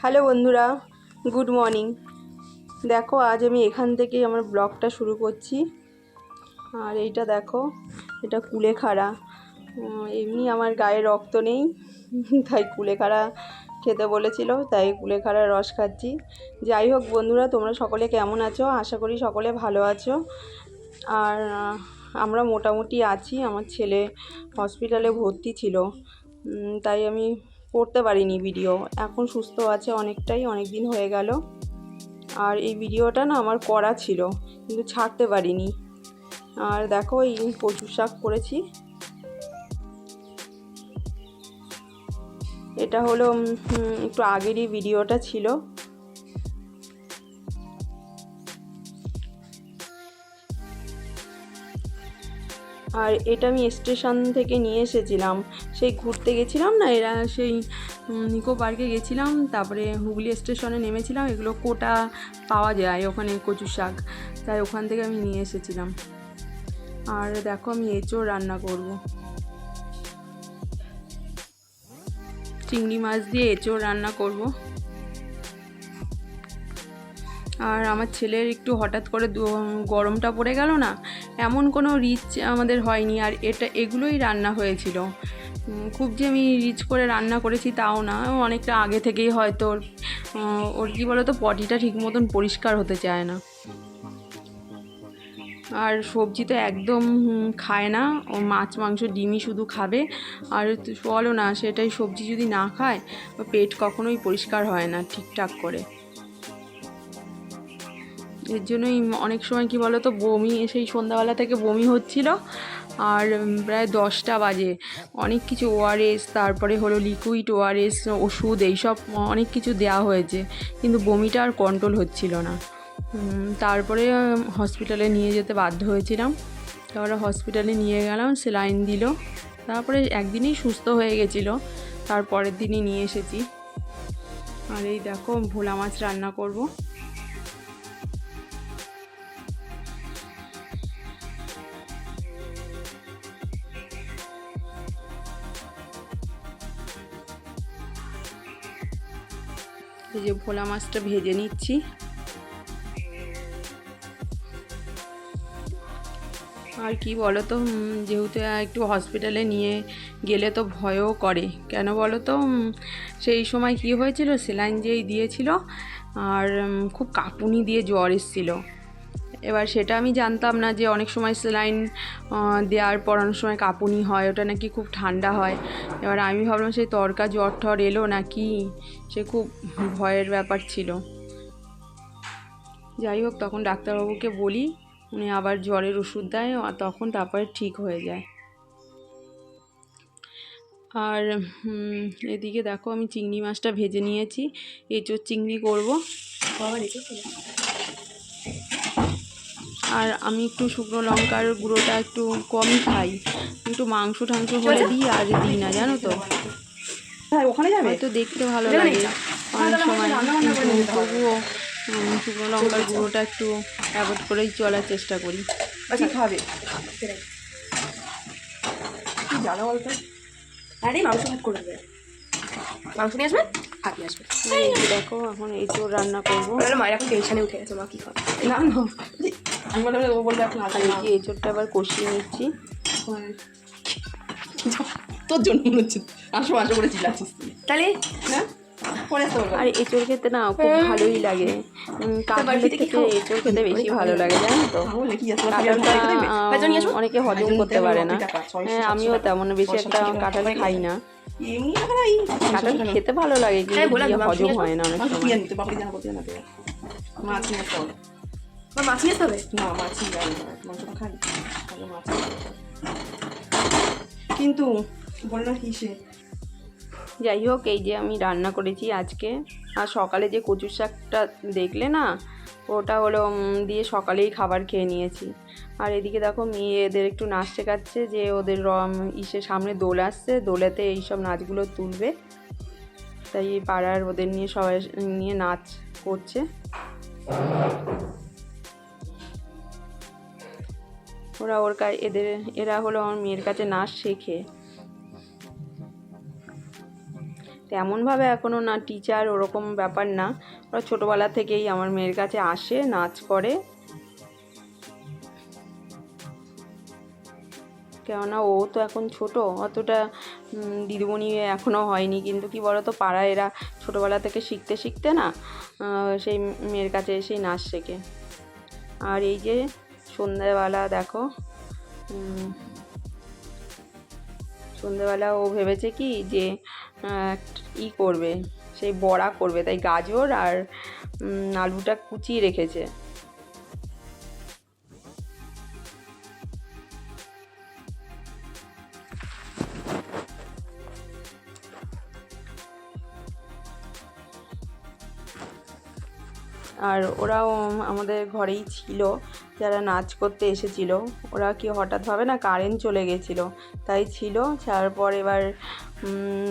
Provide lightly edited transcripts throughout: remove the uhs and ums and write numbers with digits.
Hello বন্ধুরা, good morning. দেখো আজ আমি এখান থেকে আমার ব্লগটা শুরু করছি। আর এইটা দেখো, এটা কুলেখাড়া। এমনি আমার গায়ে রক্ত নেই, তাই কুলেখাড়া খেতে বলেছিল, তাই কুলেখাড়ার রস খাচ্ছি। যাই হোক বন্ধুরা, তোমরা সকলে কেমন আছো? আশা করি সকলে ভালো আছো। আর আমরা মোটামুটি আছি। আমার ছেলে হসপিটালে ভর্তি ছিল, তাই আমি করতে পারিনি ভিডিও। এখন সুস্থ আছে অনেকটাই, অনেক দিন হয়ে গেল। আর এই ভিডিওটা না আমার করা ছিল, কিন্তু ছাড়তে পারিনি। আর দেখো এই কচু শাক করেছি। এটা হলো একটু আগেরই ভিডিওটা ছিল। আর এটা আমি স্টেশন থেকে নিয়ে এসেছিলাম, সেই ঘুরতে গেছিলাম না, এরা সেই নিকো পার্কে গেছিলাম, তারপরে হুগলি স্টেশনে নেমেছিলাম। এগুলো কোটা পাওয়া যায় ওখানে, কচু শাক, তাই ওখান থেকে আমি নিয়ে এসেছিলাম। আর দেখো আমি এঁচোড় রান্না করব, চিংড়ি মাছ দিয়ে এঁচোড় রান্না করব। আর আমার ছেলের একটু হঠাৎ করে গরমটা পড়ে গেল না, এমন কোনো রিচ আমাদের হয়নি। আর এগুলোই রান্না হয়েছিল। খুব যে আমি রিচ করে রান্না করেছি তাও না, অনেকটা আগে থেকেই হয়তো ওর কী বলো তো, পটিটা ঠিক মতন পরিষ্কার হতে চায় না। আর সবজি তো একদম খায় না, ও মাছ মাংস ডিমই শুধু খাবে। আর বলো না, সেটাই সবজি যদি না খায় পেট কখনোই পরিষ্কার হয় না ঠিকঠাক করে। এর জন্যই অনেক সময় কি বলো তো, বমি, সেই সন্ধ্যাবেলা থেকে বমি হচ্ছিল। আর প্রায় 10টা বাজে, অনেক কিছু ওআরএস, তারপরে হলো লিকুইড ওআরএস, ওষুধ, এইসব অনেক কিছু দেওয়া হয়েছে, কিন্তু বমিটা আর কন্ট্রোল হচ্ছিল না। তারপরে হসপিটালে নিয়ে যেতে বাধ্য হয়েছিলাম। তারপরে হসপিটালে নিয়ে গেলাম, সেলাইন দিল। তারপরে একদিনই সুস্থ হয়ে গেছিলো, তারপরের দিনই নিয়ে এসেছি। আর এই দেখো ভোলা মাছ রান্না করব। এই যে ভোলা মাছটা ভেজে নিচ্ছি। আর কি বলো তো, যেহেতু একটু হসপিটালে নিয়ে গেলে তো ভয়ও করে। কেন বলো তো, সেই সময় কি হয়েছিল, সেলাইন যেই দিয়েছিল আর খুব কাঁপুনি দিয়ে জ্বর এসেছিলো। এবার সেটা আমি জানতাম না যে অনেক সময় সেলাইন দেওয়ার পর অনেক সময় কাঁপুনি হয়, ওটা নাকি খুব ঠান্ডা হয়। এবার আমি ভাবলাম সেই তরকা জ্বর ঠর এলো নাকি, সে খুব ভয়ের ব্যাপার ছিল। যাই হোক, তখন ডাক্তারবাবুকে বলি, উনি আবার জ্বরের ওষুধ দেয়, তখন তারপরে ঠিক হয়ে যায়। আর এদিকে দেখো আমি চিংড়ি মাছটা ভেজে নিয়েছি, এঁচোড় চিংড়ি করব। আর আমি একটু শুকনো লঙ্কার গুঁড়োটা একটু কমই খাই, একটু মাংস টাংস হলে দিই, আর দিই না, জানো তো। হয়তো দেখতে ভালো লাগে অনেক সময়, কিন্তু তবুও শুকনো লঙ্কার গুঁড়োটা একটু অ্যাভয়েড করেই চলার চেষ্টা করি। খাবে জানো বলতো, আরে মাংস ভাত করে দেবে, মাংস নিয়ে আসবে, ভাত নিয়ে আসবে। দেখো এখন এঁচোড় রান্না করবো। মায়ের এখন টেনশনে উঠে গেছে, মা কি খাবে না না, আমি বললাম ও বলবে এখন আর এই যে এঁচোড়টা আবার কষিয়ে নিচ্ছি। তোর জন্য মনে হচ্ছে আসো আসো করে চিল্লাচ্ছিস তাহলে না। আর এঁচোড় খেতে না খুব ভালোই লাগে, কাঁঠালের থেকে এঁচোড় খেতে বেশি ভালো লাগে, জানো তো। কাঁঠালটা অনেকে হজম করতে পারে না, আমিও তেমন বেশি একটা কাঁঠাল খাই না। কাঁঠাল খেতে ভালো লাগে, কিন্তু হজম হয় না অনেক সময়। মাছ নিয়ে আসতে হবে, মাছ নিয়ে আসতে হবে না, মাছই মাংস খাই, মাছ কিন্তু বল না কিসে। যাই হোক, এই যে আমি রান্না করেছি আজকে। আর সকালে যে কচুর শাকটা দেখলে না, ওটা হলো দিয়ে সকালেই খাবার খেয়ে নিয়েছি। আর এদিকে দেখো মেয়ে এদের একটু নাচ শেখাচ্ছে, যে ওদের ইসের সামনে দোল আসছে, দোলেতে এইসব নাচগুলো তুলবে, তাই পাড়ার ওদের নিয়ে সবাই নিয়ে নাচ করছে। ওরা এরা হলো আমার মেয়ের কাছে নাচ শেখে। তেমনভাবে এখনও না টিচার ওরকম ব্যাপার না, ওরা ছোটোবেলা থেকেই আমার মেয়ের কাছে আসে, নাচ করে। কেননা ও তো এখন ছোট, অতটা দিদিমণি এখনও হয়নি, কিন্তু কি বলতো পাড়ায় এরা ছোটোবেলা থেকে শিখতে শিখতে না সেই মেয়ের কাছে এসেই নাচ শেখে। আর এই যে সন্ধ্যাবেলা দেখো, সন্ধ্যেবেলা ও ভেবেছে কি যে করবে, সেই বড়া করবে, তাই গাজর আর আলুটা কুচিয়ে রেখেছে। আর ওরাও আমাদের ঘরেই ছিল, যারা নাচ করতে এসেছিল। ওরা কি হঠাৎভাবে না কারেন্ট চলে গেছিলো, তাই ছিল। তারপর এবার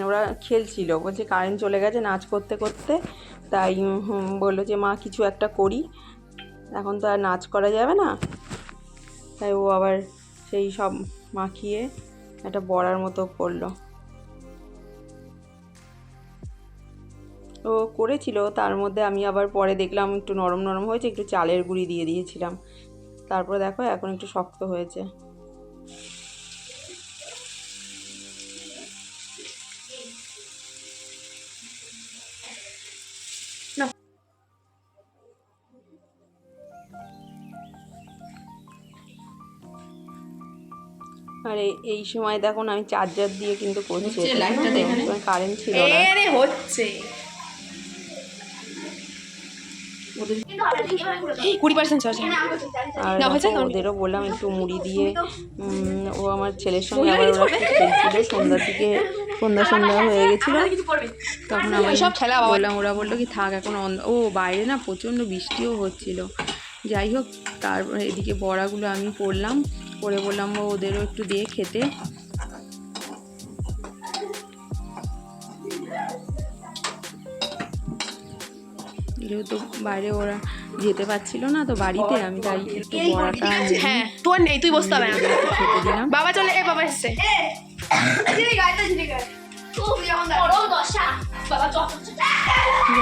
ওরা খেলছিল, বলছে কারেন্ট চলে গেছে নাচ করতে করতে, তাই বললো যে মা কিছু একটা করি, এখন তো আর নাচ করা যাবে না। তাই ও আবার সেই সব মাখিয়ে একটা বড়ার মতো করলো। ও করেছিল, তার মধ্যে আমি আবার পরে দেখলাম একটু নরম নরম হয়েছে, একটু চালের গুঁড়ি দিয়ে দিয়েছিলাম। তারপরে দেখো এখন একটু শক্ত হয়েছে। আর এই সময় দেখুন আমি চার্জার দিয়ে কিন্তু করছি, কারেন্ট ছিল না। হচ্ছে 20% চার্জ। আর ওদেরও বললাম একটু মুড়ি দিয়ে, ও আমার ছেলের সঙ্গে আবার ওরা খেলছিল, সন্ধ্যা হয়ে গেছিল। তখন আমি সব খেলা বললাম, ওরা বললো কি থাক এখন, ও বাইরে না প্রচণ্ড বৃষ্টিও হচ্ছিল। যাই হোক, তারপর এদিকে বড়াগুলো আমি করলাম, করে বললাম ওদেরও একটু দিয়ে খেতে। যেহেতু বাইরে ওরা যেতে পারছিল না, তো বাড়িতে আমি তাই একটু বড়াটা তোর নেই, তুই বসতে হবে না, খেতে দিলাম। বাবা চলে, বাবা এসছে। ঠিক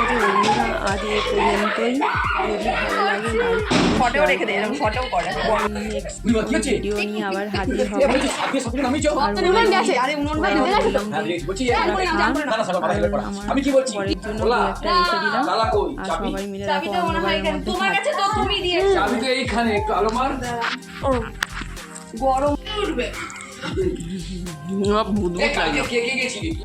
আছে বন্ধুরা, আজ এ পর্যন্তই। যদি ভালো লাগে ফটো রেখে দে, এরকম ফটো করে। নেক্সট ভিডিও নিয়ে আবার হাজির হবে। আমার পরের জন্য একটা রেখে দিলাম, আর সবাই মিলে দেখো অন্ধকারের মধ্যে গরম ভূত লাগে।